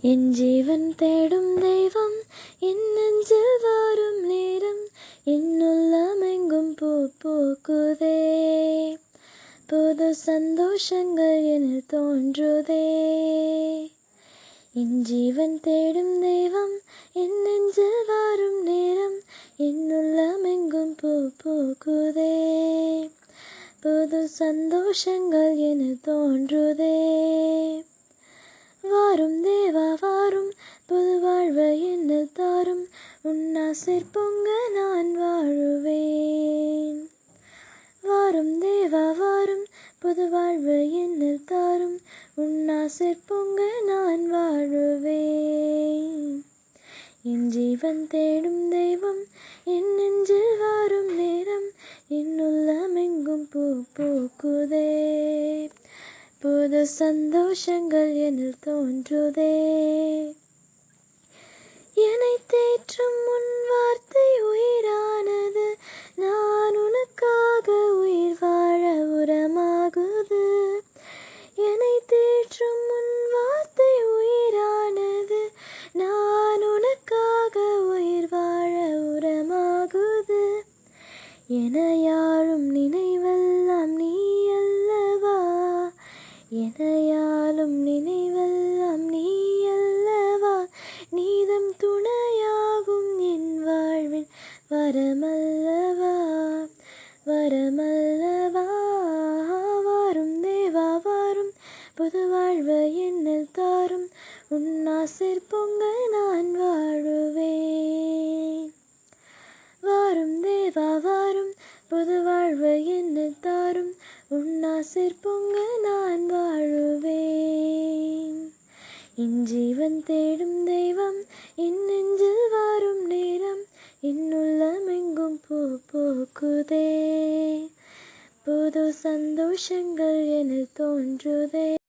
என் ஜீவன் தேடும் தெய்வம் என் நெஞ்சில் வாரும் நேரம் என்னுள்ளமெங்கும் பூ பூக்குதே. புது சந்தோஷங்கள் என தோன்றுதே. என் ஜீவன் தேடும் தெய்வம் என் நெஞ்சில் வாரும் நேரம் என்னுள்ளமெங்கும் பூ பூக்குதே. புது சந்தோஷங்கள் என தோன்றுதே. வாரும் தேவா வாரும் புது வாழ்வு என்னில் தாரும் உன்னாசிற் பொங்க நான் வாழுவேன். வாரும் தேவா வாரும் புது வாழ்வு என்னில் தாரும் உன்னாசிற் பொங்க நான் வாழுவேன். என் ஜீவன் தேடும் தெய்வம் என் நெஞ்சில் வாரும் நேரம் என்னுள்ளமெங்கும் பூ பூக்குதே. புது சந்தோஷங்கள் என்னில் தோன்றுதே. என்னை தேற்றும் உன் வார்த்தை உயிரானது. நான் உனக்காக உயிர் வாழ உரமாகுது. என்னை தேற்றும் உன் வார்த்தை உயிரானது. நான் உனக்காக உயிர் வாழ உரமாகுது. எனையாளும் நினைவெல்லாம் நீ அல்லவா. எனையாளும் நினைவெல்லாம் நீ அல்லவா. நீதம் துணையாகும் என் வாழ்வின் வரமல்லவா வரமல்லவா. வாரும் தேவா வாரும் புது வாழ்வு என்னில் தாரும் உன்னாசிற் பொங்க நான் வாழுவேன். வாரும் தேவா வாரும் புது வாழ்வு என்னில் தாரும் உன்னாசிற் பொங்க நான் வாழுவேன். என் ஜீவன் தேடும் தெய்வம் என் நெஞ்சில் வாரும் நேரம் என்னுள்ளமெங்கும் பூ பூக்குதே. புது சந்தோஷங்கள் என தோன்றுதே.